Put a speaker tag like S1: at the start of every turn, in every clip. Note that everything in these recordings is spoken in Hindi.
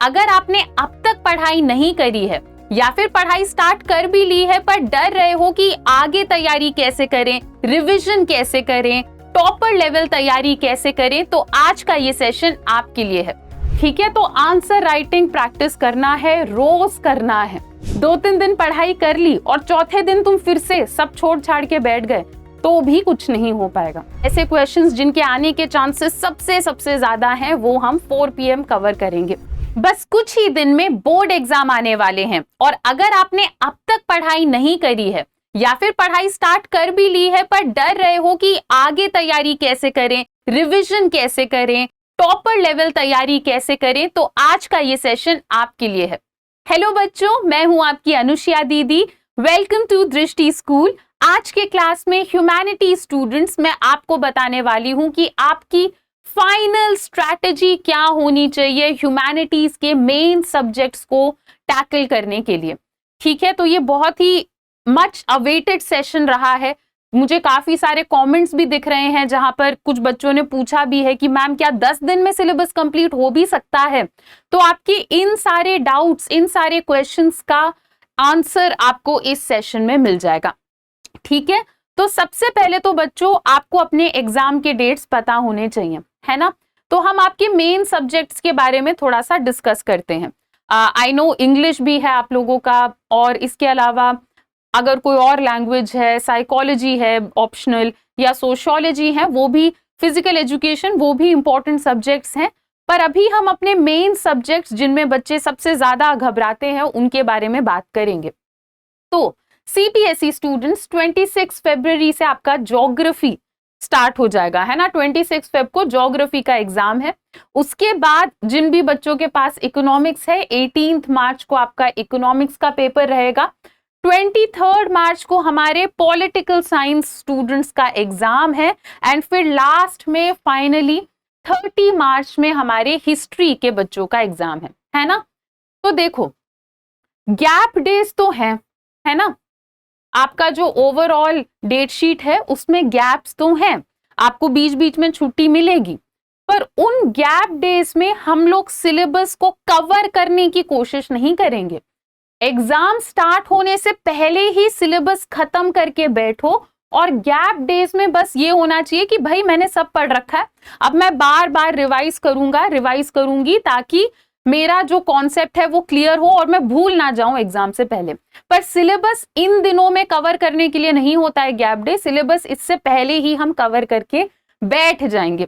S1: अगर आपने अब तक पढ़ाई नहीं करी है या फिर पढ़ाई स्टार्ट कर भी ली है पर डर रहे हो कि आगे तैयारी कैसे करें, रिवीजन कैसे करें, टॉपर लेवल तैयारी कैसे करें, तो आज का ये सेशन आपके लिए है। ठीक है, तो आंसर राइटिंग प्रैक्टिस करना है, रोज करना है। 2-3 दिन पढ़ाई कर ली और चौथे दिन तुम फिर से सब छोड़ छाड़ के बैठ गए तो भी कुछ नहीं हो पाएगा। ऐसे क्वेश्चंस जिनके आने के चांसेस सबसे ज्यादा हैं वो हम 4 PM कवर करेंगे। बस कुछ ही दिन में बोर्ड एग्जाम आने वाले हैं और अगर आपने अब तक पढ़ाई नहीं करी है या फिर पढ़ाई स्टार्ट कर भी ली है पर डर रहे हो कि आगे तैयारी कैसे करें, रिवीजन कैसे करें, टॉपर लेवल तैयारी कैसे करें, तो आज का ये सेशन आपके लिए है। हेलो बच्चों, मैं हूं आपकी अनुष्या दीदी। वेलकम टू दृष्टि स्कूल। आज के क्लास में ह्यूमैनिटी स्टूडेंट्स मैं आपको बताने वाली हूं कि आपकी फाइनल स्ट्रैटेजी क्या होनी चाहिए ह्यूमैनिटीज के मेन सब्जेक्ट्स को टैकल करने के लिए। ठीक है, तो ये बहुत ही मच अवेटेड सेशन रहा है। मुझे काफी सारे कमेंट्स भी दिख रहे हैं जहां पर कुछ बच्चों ने पूछा भी है कि मैम क्या 10 दिन में सिलेबस कंप्लीट हो भी सकता है। तो आपके इन सारे डाउट्स, इन सारे क्वेश्चंस का आंसर आपको इस सेशन में मिल जाएगा। ठीक है, तो सबसे पहले तो बच्चों आपको अपने एग्जाम के डेट्स पता होने चाहिए, है ना। तो हम आपके मेन सब्जेक्ट्स के बारे में थोड़ा सा डिस्कस करते हैं। आई नो इंग्लिश भी है आप लोगों का, और इसके अलावा अगर कोई और लैंग्वेज है, साइकोलॉजी है ऑप्शनल, या सोशियोलॉजी है, वो भी, फिजिकल एजुकेशन, वो भी इंपॉर्टेंट सब्जेक्ट्स हैं। पर अभी हम अपने मेन सब्जेक्ट्स जिनमें बच्चे सबसे ज्यादा घबराते हैं उनके बारे में बात करेंगे। तो CBSE स्टूडेंट्स 26 फरवरी से आपका ज्योग्राफी स्टार्ट हो जाएगा, है ना। 26 फेब को ज्योग्राफी का एग्जाम है। उसके बाद जिन भी बच्चों के पास इकोनॉमिक्स है, 18 मार्च को आपका इकोनॉमिक्स का पेपर रहेगा। 23 मार्च को हमारे पॉलिटिकल साइंस स्टूडेंट्स का एग्जाम है। एंड फिर लास्ट में फाइनली 30 मार्च में हमारे हिस्ट्री के बच्चों का एग्जाम है ना। तो देखो गैप डेज तो है ना। आपका जो ओवरऑल डेट शीट है उसमें गैप्स तो हैं, आपको बीच बीच में छुट्टी मिलेगी, पर उन गैप डेज में हम लोग सिलेबस को कवर करने की कोशिश नहीं करेंगे। एग्जाम स्टार्ट होने से पहले ही सिलेबस खत्म करके बैठो, और गैप डेज में बस ये होना चाहिए कि भाई मैंने सब पढ़ रखा है, अब मैं बार बार रिवाइज करूंगी ताकि मेरा जो कॉन्सेप्ट है वो क्लियर हो और मैं भूल ना जाऊं एग्जाम से पहले। पर सिलेबस इन दिनों में कवर करने के लिए नहीं होता है गैप डे, सिलेबस इससे पहले ही हम कवर करके बैठ जाएंगे।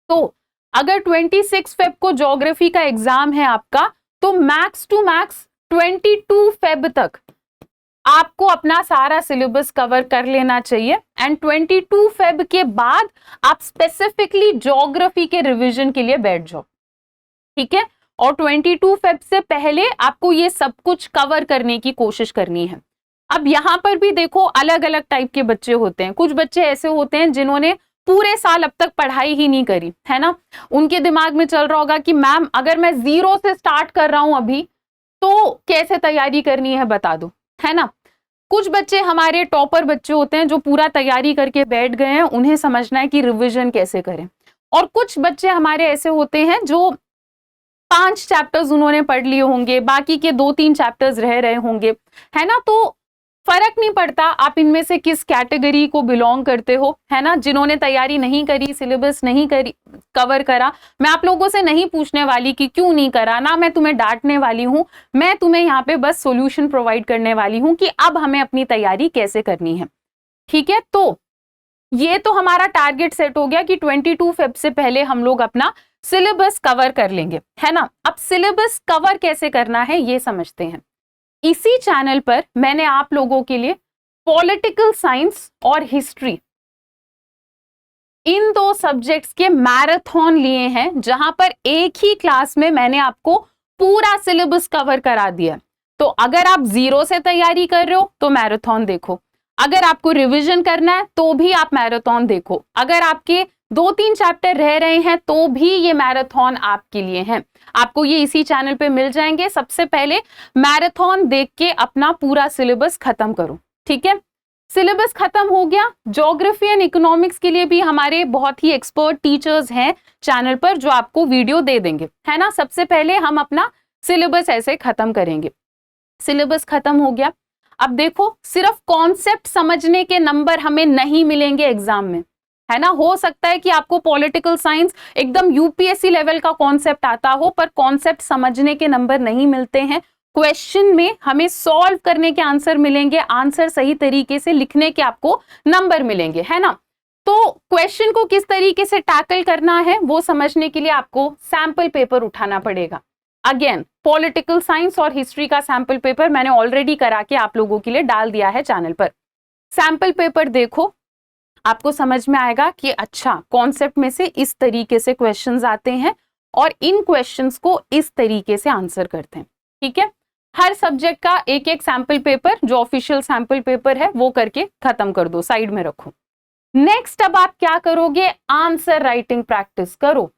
S1: तो अगर 26 फेब को ज्योग्राफी का एग्जाम है आपका, तो मैक्स टू मैक्स 22 फेब तक आपको अपना सारा सिलेबस कवर कर लेना चाहिए। एंड 22 फेब के बाद आप स्पेसिफिकली ज्योग्राफी के रिवीजन के लिए बैठ जाओ। ठीक है, और 22 फेब से पहले आपको ये सब कुछ कवर करने की कोशिश करनी है। अब यहाँ पर भी देखो अलग अलग टाइप के बच्चे होते हैं। कुछ बच्चे ऐसे होते हैं जिन्होंने पूरे साल अब तक पढ़ाई ही नहीं करी, है ना। उनके दिमाग में चल रहा होगा कि मैम अगर मैं 0 से स्टार्ट कर रहा हूं अभी तो कैसे तैयारी करनी है बता दो, है ना। कुछ बच्चे हमारे टॉपर बच्चे होते हैं जो पूरा तैयारी करके बैठ गए हैं, उन्हें समझना है कि रिविजन कैसे करें। और कुछ बच्चे हमारे ऐसे होते हैं जो 5 चैप्टर्स उन्होंने पढ़ लिए होंगे, बाकी के 2-3 चैप्टर्स रह रहे होंगे, है ना। तो फर्क नहीं पड़ता आप इनमें से किस कैटेगरी को बिलोंग करते हो, है ना। जिन्होंने तैयारी नहीं करी, सिलेबस नहीं करी, कवर करा, मैं आप लोगों से नहीं पूछने वाली कि क्यों नहीं करा, ना मैं तुम्हें डांटने वाली हूं। मैं तुम्हें यहाँ पे बस सॉल्यूशन प्रोवाइड करने वाली हूं कि अब हमें अपनी तैयारी कैसे करनी है। ठीक है, तो ये तो हमारा टारगेट सेट हो गया कि 22 फेब से पहले हम लोग अपना सिलेबस कवर कर लेंगे, है ना। अब सिलेबस कवर कैसे करना है ये समझते हैं। इसी चैनल पर मैंने आप लोगों के लिए पॉलिटिकल साइंस और हिस्ट्री, इन 2 सब्जेक्ट्स के मैराथन लिए हैं, जहां पर एक ही क्लास में मैंने आपको पूरा सिलेबस कवर करा दिया। तो अगर आप 0 से तैयारी कर रहे हो तो मैराथन देखो, अगर आपको रिवीजन करना है तो भी आप मैराथन देखो, अगर आपके 2-3 चैप्टर रह रहे हैं तो भी ये मैराथन आपके लिए हैं। आपको ये इसी चैनल पे मिल जाएंगे। सबसे पहले मैराथन देख के अपना पूरा सिलेबस खत्म करो, ठीक है। सिलेबस खत्म हो गया। ज्योग्राफी एंड इकोनॉमिक्स के लिए भी हमारे बहुत ही एक्सपर्ट टीचर्स हैं चैनल पर जो आपको वीडियो दे देंगे, है ना। सबसे पहले हम अपना सिलेबस ऐसे खत्म करेंगे। सिलेबस खत्म हो गया। अब देखो, सिर्फ कॉन्सेप्ट समझने के नंबर हमें नहीं मिलेंगे एग्जाम में, है ना। हो सकता है कि आपको पॉलिटिकल साइंस एकदम यूपीएससी लेवल का कॉन्सेप्ट आता हो, पर कॉन्सेप्ट समझने के नंबर नहीं मिलते हैं। क्वेश्चन में हमें सॉल्व करने के आंसर मिलेंगे, आंसर सही तरीके से लिखने के आपको नंबर मिलेंगे, है ना। तो क्वेश्चन को किस तरीके से टैकल करना है वो समझने के लिए आपको सैंपल पेपर उठाना पड़ेगा। अगेन, पॉलिटिकल साइंस और हिस्ट्री का सैंपल पेपर मैंने ऑलरेडी करा के आप लोगों के लिए डाल दिया है चैनल पर। सैंपल पेपर देखो, आपको समझ में आएगा कि अच्छा, कॉन्सेप्ट में से इस तरीके से क्वेश्चंस आते हैं और इन क्वेश्चंस को इस तरीके से आंसर करते हैं, ठीक है। हर सब्जेक्ट का एक एक सैंपल पेपर, जो ऑफिशियल सैंपल पेपर है, वो करके खत्म कर दो, साइड में रखो। नेक्स्ट अब आप क्या करोगे, आंसर राइटिंग प्रैक्टिस करो।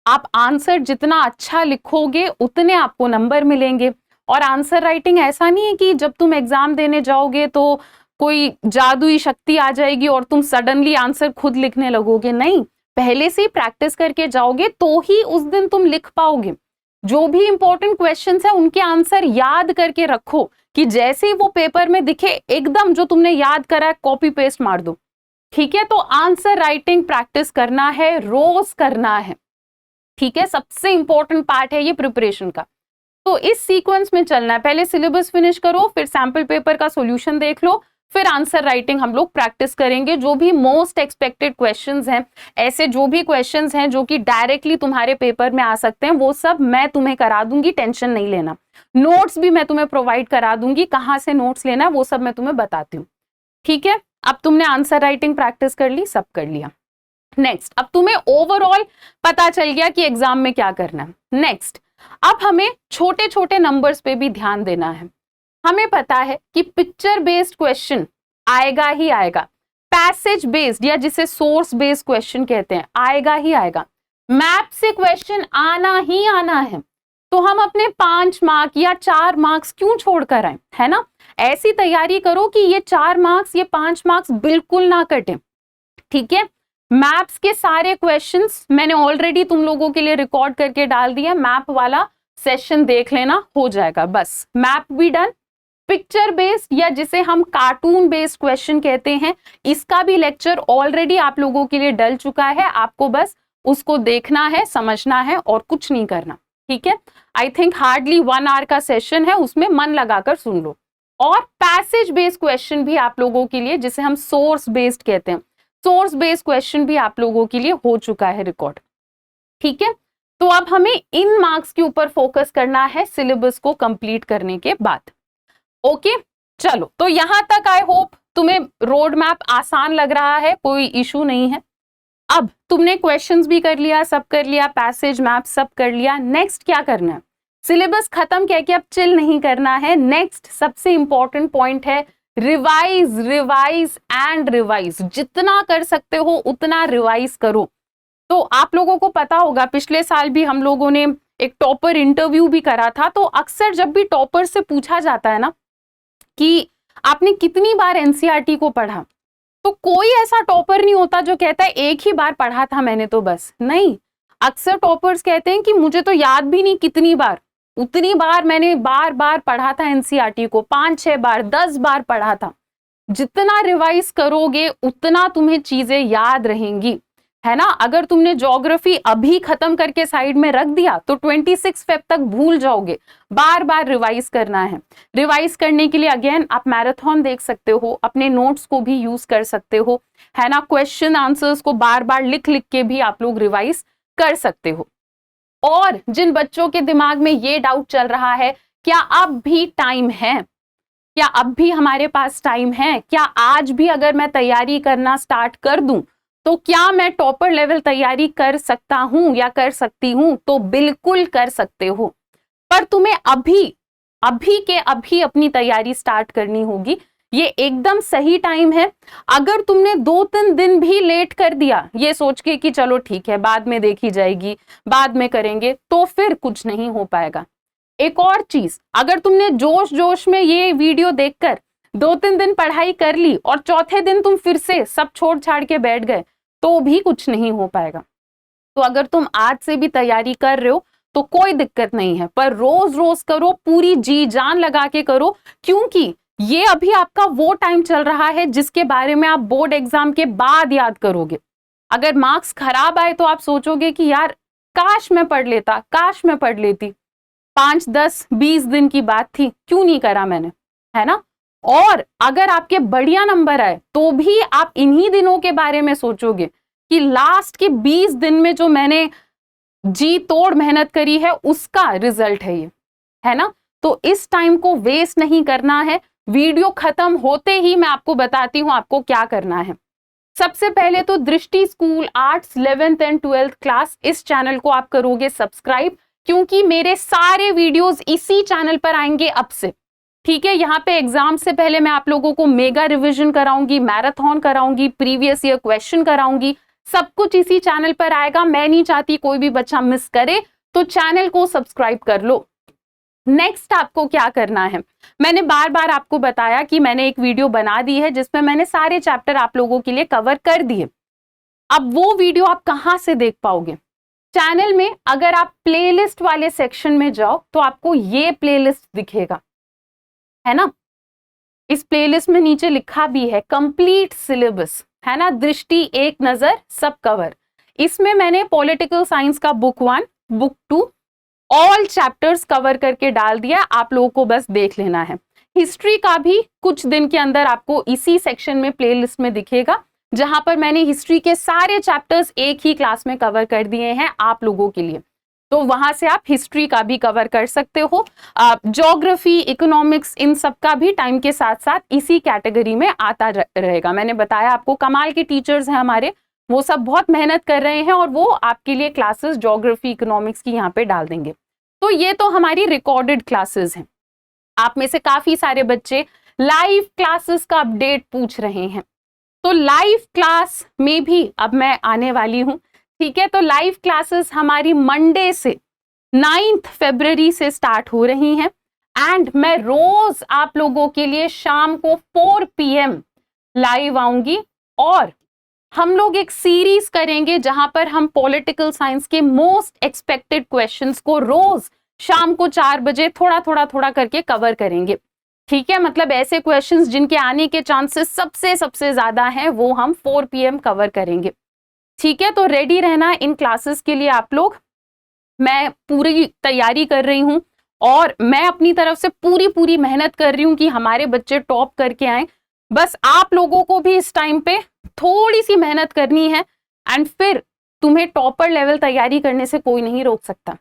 S1: आप आंसर जितना अच्छा लिखोगे उतने आपको नंबर मिलेंगे। और आंसर राइटिंग ऐसा नहीं है कि जब तुम एग्जाम देने जाओगे तो कोई जादुई शक्ति आ जाएगी और तुम सडनली आंसर खुद लिखने लगोगे, नहीं। पहले से ही प्रैक्टिस करके जाओगे तो ही उस दिन तुम लिख पाओगे। जो भी इंपॉर्टेंट क्वेश्चंस है उनके आंसर याद करके रखो कि जैसे ही वो पेपर में दिखे एकदम जो तुमने याद करा है कॉपी पेस्ट मार दो, ठीक है। तो आंसर राइटिंग प्रैक्टिस करना है, रोज करना है, ठीक है। सबसे इंपॉर्टेंट पार्ट है ये प्रिपरेशन का। तो इस सीक्वेंस में चलना है, पहले सिलेबस फिनिश करो, फिर सैंपल पेपर का सॉल्यूशन देख लो, फिर आंसर राइटिंग हम लोग प्रैक्टिस करेंगे। जो भी मोस्ट एक्सपेक्टेड क्वेश्चंस हैं, ऐसे जो भी क्वेश्चंस हैं जो कि डायरेक्टली तुम्हारे पेपर में आ सकते हैं, वो सब मैं तुम्हें करा दूंगी, टेंशन नहीं लेना। नोट्स भी मैं तुम्हें प्रोवाइड करा दूंगी, कहाँ से नोट्स लेना है वो सब मैं तुम्हें बताती हूँ, ठीक है। अब तुमने आंसर राइटिंग प्रैक्टिस कर ली, सब कर लिया। नेक्स्ट, अब तुम्हें ओवरऑल पता चल गया कि एग्जाम में क्या करना है। नेक्स्ट, अब हमें छोटे छोटे नंबर्स पे भी ध्यान देना है। हमें पता है कि पिक्चर बेस्ड क्वेश्चन आएगा ही आएगा, पैसेज बेस्ड या जिसे सोर्स बेस्ड क्वेश्चन कहते हैं आएगा ही आएगा, मैप से क्वेश्चन आना ही आना है। तो हम अपने 5 मार्क या 4 मार्क्स क्यों छोड़ कर आए, है ना। ऐसी तैयारी करो कि ये 4 मार्क्स, ये 5 मार्क्स बिल्कुल ना कटे, ठीक है। मैप्स के सारे क्वेश्चंस मैंने ऑलरेडी तुम लोगों के लिए रिकॉर्ड करके डाल दिया, मैप वाला सेशन देख लेना, हो जाएगा बस। मैप भी डन। पिक्चर बेस्ड या जिसे हम कार्टून बेस्ड क्वेश्चन कहते हैं, इसका भी लेक्चर ऑलरेडी आप लोगों के लिए डल चुका है, आपको बस उसको देखना है, समझना है और कुछ नहीं करना, ठीक है। आई थिंक हार्डली 1 आवर का सेशन है, उसमें मन लगाकर सुन लो। और पैसेज बेस्ड क्वेश्चन भी आप लोगों के लिए, जिसे हम सोर्स बेस्ड कहते हैं, सोर्स बेस्ड क्वेश्चन भी आप लोगों के लिए हो चुका है रिकॉर्ड, ठीक है। तो अब हमें इन मार्क्स के ऊपर फोकस करना है सिलेबस को कंप्लीट करने के बाद। ओके, चलो, तो यहां तक आई होप तुम्हें रोड मैप आसान लग रहा है, कोई इशू नहीं है। अब तुमने क्वेश्चंस भी कर लिया, सब कर लिया, पैसेज मैप सब कर लिया। नेक्स्ट क्या करना है, सिलेबस खत्म कह के अब चिल नहीं करना है। नेक्स्ट सबसे इंपॉर्टेंट पॉइंट है रिवाइज, रिवाइज एंड रिवाइज। जितना कर सकते हो उतना रिवाइज करो। तो आप लोगों को पता होगा पिछले साल भी हम लोगों ने एक टॉपर इंटरव्यू भी करा था। तो अक्सर जब भी टॉपर से पूछा जाता है ना कि आपने कितनी बार एनसीईआरटी को पढ़ा, तो कोई ऐसा टॉपर नहीं होता जो कहता है एक ही बार पढ़ा था मैंने तो बस। नहीं, अक्सर टॉपर्स कहते हैं कि मुझे तो याद भी नहीं कितनी बार, उतनी बार मैंने बार बार पढ़ा था एनसीईआरटी को, 5-6 बार 10 बार पढ़ा था। जितना रिवाइज करोगे उतना तुम्हें चीजें याद रहेंगी, है ना। अगर तुमने ज्योग्राफी अभी खत्म करके साइड में रख दिया तो 26 फेब तक भूल जाओगे। बार बार रिवाइज करना है। रिवाइज करने के लिए अगेन आप मैराथन देख सकते हो, अपने नोट्स को भी यूज कर सकते हो, है ना। क्वेश्चन आंसर्स को बार बार लिख लिख के भी आप लोग रिवाइज कर सकते हो। और जिन बच्चों के दिमाग में ये डाउट चल रहा है, क्या अब भी टाइम है, क्या अब भी हमारे पास टाइम है, क्या आज भी अगर मैं तैयारी करना स्टार्ट कर दूं तो क्या मैं टॉपर लेवल तैयारी कर सकता हूं या कर सकती हूं, तो बिल्कुल कर सकते हो। पर तुम्हें अभी के अभी अपनी तैयारी स्टार्ट करनी होगी। ये एकदम सही टाइम है। अगर तुमने 2-3 दिन भी लेट कर दिया ये सोच के कि चलो ठीक है बाद में देखी जाएगी, बाद में करेंगे, तो फिर कुछ नहीं हो पाएगा। एक और चीज, अगर तुमने जोश जोश में ये वीडियो देखकर 2-3 दिन पढ़ाई कर ली और चौथे दिन तुम फिर से सब छोड़ छाड़ के बैठ गए तो भी कुछ नहीं हो पाएगा। तो अगर तुम आज से भी तैयारी कर रहे हो तो कोई दिक्कत नहीं है, पर रोज रोज करो, पूरी जी जान लगा के करो, क्योंकि ये अभी आपका वो टाइम चल रहा है जिसके बारे में आप बोर्ड एग्जाम के बाद याद करोगे। अगर मार्क्स खराब आए तो आप सोचोगे कि यार काश मैं पढ़ लेता, काश मैं पढ़ लेती, 5, 10, 20 दिन की बात थी, क्यों नहीं करा मैंने, है ना। और अगर आपके बढ़िया नंबर आए तो भी आप इन्हीं दिनों के बारे में सोचोगे कि लास्ट के 20 दिन में जो मैंने जी तोड़ मेहनत करी है उसका रिजल्ट है ये, है ना। तो इस टाइम को वेस्ट नहीं करना है। वीडियो खत्म होते ही मैं आपको बताती हूं आपको क्या करना है। सबसे पहले तो दृष्टि school arts 11th and 12th class, इस चैनल को आप करोगे सब्सक्राइब, क्योंकि मेरे सारे वीडियोस इसी चैनल पर आएंगे अब से, ठीक है। यहाँ पे एग्जाम से पहले मैं आप लोगों को मेगा रिवीजन कराऊंगी, मैराथन कराऊंगी, प्रीवियस ईयर क्वेश्चन कराऊंगी, सब कुछ इसी चैनल पर आएगा। मैं नहीं चाहती कोई भी बच्चा मिस करे, तो चैनल को सब्सक्राइब कर लो। नेक्स्ट आपको क्या करना है, मैंने बार बार आपको बताया कि मैंने एक वीडियो बना दी है जिसमें मैंने सारे चैप्टर आप लोगों के लिए कवर कर दिए। अब वो वीडियो आप कहां से देख पाओगे, चैनल में अगर आप प्लेलिस्ट वाले सेक्शन में जाओ तो आपको ये प्लेलिस्ट दिखेगा, है ना। इस प्लेलिस्ट में नीचे लिखा भी है कंप्लीट सिलेबस, है ना, दृष्टि एक नजर सब कवर। इसमें मैंने पॉलिटिकल साइंस का book 1, book 2 all chapters cover करके डाल दिया, आप लोगों को बस देख लेना है। हिस्ट्री का भी कुछ दिन के अंदर आपको इसी सेक्शन में प्लेलिस्ट में दिखेगा, जहां पर मैंने हिस्ट्री के सारे चैप्टर्स एक ही क्लास में कवर कर दिए हैं आप लोगों के लिए, तो वहां से आप हिस्ट्री का भी कवर कर सकते हो। ज्योग्राफी, इकोनॉमिक्स, इन सब का भी टाइम के साथ साथ इसी कैटेगरी में आता रहेगा। मैंने बताया आपको कमाल के टीचर्स हैं हमारे, वो सब बहुत मेहनत कर रहे हैं और वो आपके लिए क्लासेस ज्योग्राफी, इकोनॉमिक्स की यहाँ पे डाल देंगे। तो ये तो हमारी रिकॉर्डेड क्लासेस हैं। आप में से काफी सारे बच्चे लाइव क्लासेस का अपडेट पूछ रहे हैं, तो लाइव क्लास में भी अब मैं आने वाली हूं, ठीक है। तो लाइव क्लासेस हमारी मंडे से 9 फरवरी से स्टार्ट हो रही हैं, एंड मैं रोज आप लोगों के लिए शाम को 4 PM लाइव आऊंगी, और हम लोग एक सीरीज करेंगे जहां पर हम पॉलिटिकल साइंस के मोस्ट एक्सपेक्टेड क्वेश्चंस को रोज शाम को 4 बजे थोड़ा करके कवर करेंगे, ठीक है। मतलब ऐसे क्वेश्चंस जिनके आने के चांसेस सबसे ज्यादा हैं वो हम 4 PM कवर करेंगे, ठीक है। तो रेडी रहना इन क्लासेस के लिए आप लोग। मैं पूरी तैयारी कर रही हूं और मैं अपनी तरफ से पूरी मेहनत कर रही हूं कि हमारे बच्चे टॉप करके आए। बस आप लोगों को भी इस टाइम पे थोड़ी सी मेहनत करनी है, एंड फिर तुम्हें टॉपर लेवल तैयारी करने से कोई नहीं रोक सकता।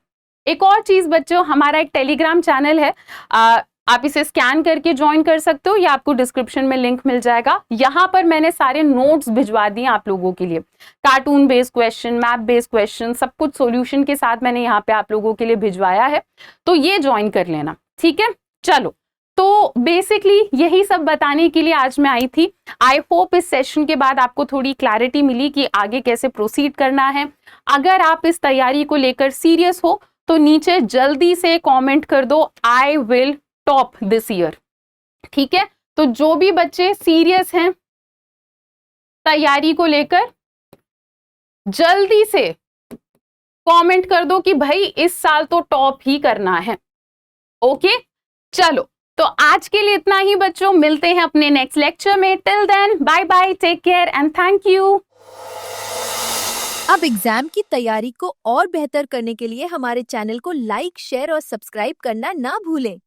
S1: एक और चीज बच्चों, हमारा एक टेलीग्राम चैनल है, आप इसे स्कैन करके ज्वाइन कर सकते हो या आपको डिस्क्रिप्शन में लिंक मिल जाएगा। यहाँ पर मैंने सारे नोट्स भिजवा दिए आप लोगों के लिए, cartoon based question, map based question, सब कुछ सॉल्यूशन के साथ मैंने यहाँ पे आप लोगों के लिए भिजवाया है, तो ये ज्वाइन कर लेना, ठीक है। चलो, तो बेसिकली यही सब बताने के लिए आज मैं आई थी। आई होप इस सेशन के बाद आपको थोड़ी क्लैरिटी मिली कि आगे कैसे प्रोसीड करना है। अगर आप इस तैयारी को लेकर सीरियस हो तो नीचे जल्दी से कमेंट कर दो, I will top this year, ठीक है। तो जो भी बच्चे सीरियस हैं तैयारी को लेकर, जल्दी से कमेंट कर दो कि भाई इस साल तो टॉप ही करना है, ओके। चलो, तो आज के लिए इतना ही बच्चों, मिलते हैं अपने नेक्स्ट लेक्चर में। Till then bye bye, take care and thank you.
S2: अब एग्जाम की तैयारी को और बेहतर करने के लिए हमारे चैनल को लाइक, शेयर और सब्सक्राइब करना ना भूलें।